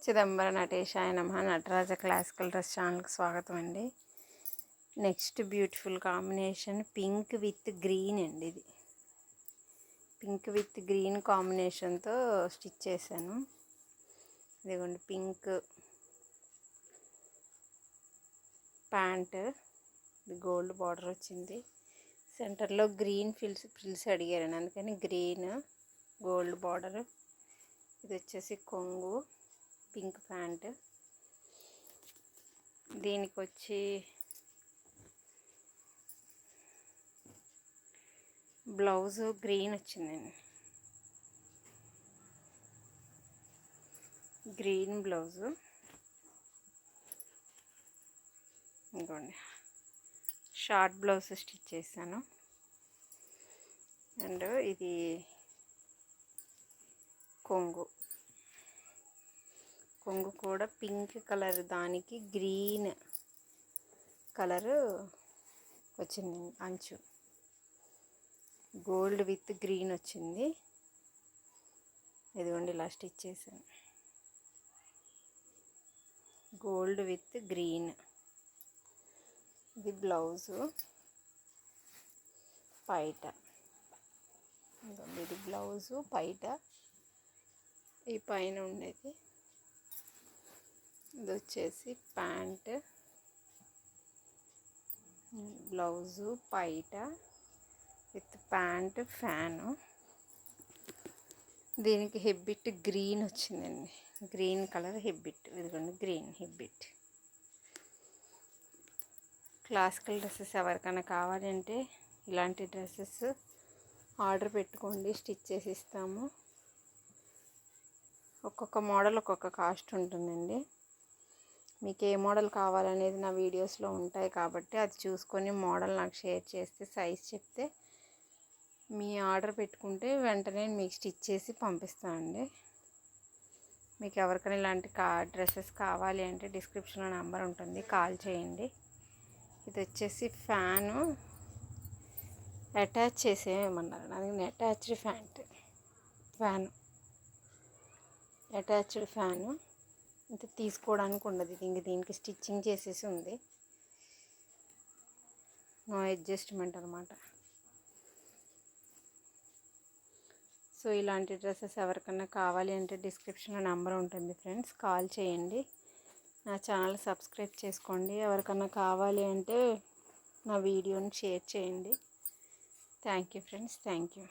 చిదంబర నటేశాయ నమః. Nataraja classical dress ఛానల్కి స్వాగతం అండి. Next beautiful combination pink with green అండి. ఇది పింక్ విత్ గ్రీన్ కాంబినేషన్తో స్టిచ్ చేశాను. ఇదిగోండి పింక్ ప్యాంట్, ఇది గోల్డ్ బార్డర్ వచ్చింది. సెంటర్లో గ్రీన్ ఫ్రిల్స్ అడిగారండి, అందుకని గ్రీన్ గోల్డ్ బార్డర్. ఇది వచ్చేసి కొంగు, పింక్ ప్యాంట్. దీనికి వచ్చి బ్లౌజు గ్రీన్ వచ్చిందండి, గ్రీన్ బ్లౌజు. ఇంకోండి షార్ట్ బ్లౌజ్ స్టిచ్ చేశాను. అండ్ ఇది కొంగు కూడా పింక్ కలర్, దానికి గ్రీన్ కలరు వచ్చింది. అంచు గోల్డ్ విత్ గ్రీన్ వచ్చింది. ఇదిగోండి ఇలా స్టిచ్ చేశాను, గోల్డ్ విత్ గ్రీన్. ఇది బ్లౌజు పైట, ఇది బ్లౌజు పైట. ఈ పైన ఉండేది ఇది వచ్చేసి ప్యాంట్, బ్లౌజు పైట విత్ ప్యాంట్, ఫ్యాను. దీనికి హెబ్బిట్ గ్రీన్ వచ్చిందండి, గ్రీన్ కలర్ హెబ్బిట్. ఇదిగోండి గ్రీన్ హెబ్బిట్. క్లాసికల్ డ్రెస్సెస్ ఎవరికైనా కావాలంటే ఇలాంటి డ్రెస్సెస్ ఆర్డర్ పెట్టుకోండి, స్టిచ్ చేసి ఇస్తాము. ఒక్కొక్క మోడల్ ఒక్కొక్క కాస్ట్ ఉంటుందండి. మీకు ఏ మోడల్ కావాలనేది నా వీడియోస్లో ఉంటాయి కాబట్టి అది చూసుకొని మోడల్ నాకు షేర్ చేస్తే, సైజ్ చెప్తే మీ ఆర్డర్ పెట్టుకుంటే వెంటనే మీకు స్టిచ్ చేసి పంపిస్తానండి. మీకు ఎవరికైనా ఇలాంటి డ్రెస్సెస్ కావాలి అంటే డిస్క్రిప్షన్లో నెంబర్ ఉంటుంది, కాల్ చేయండి. ఇది వచ్చేసి ఫ్యాను అటాచ్ చేసేయమన్నారు, అది అటాచ్డ్ ఫ్యాను అటాచ్డ్ ఫ్యాను. ఇది తీసుకోవడానికి ఉండదు, ఇంక దీనికి స్టిచ్చింగ్ చేసేసి ఉంది, నో అడ్జస్ట్మెంట్ అనమాట. సో ఇలాంటి డ్రెస్సెస్ ఎవరికన్నా కావాలి అంటే డిస్క్రిప్షన్లో నెంబర్ ఉంటుంది ఫ్రెండ్స్, కాల్ చేయండి. నా ఛానల్ సబ్స్క్రైబ్ చేసుకోండి. ఎవరికన్నా కావాలి అంటే నా వీడియోని షేర్ చేయండి. Thank you friends, thank you.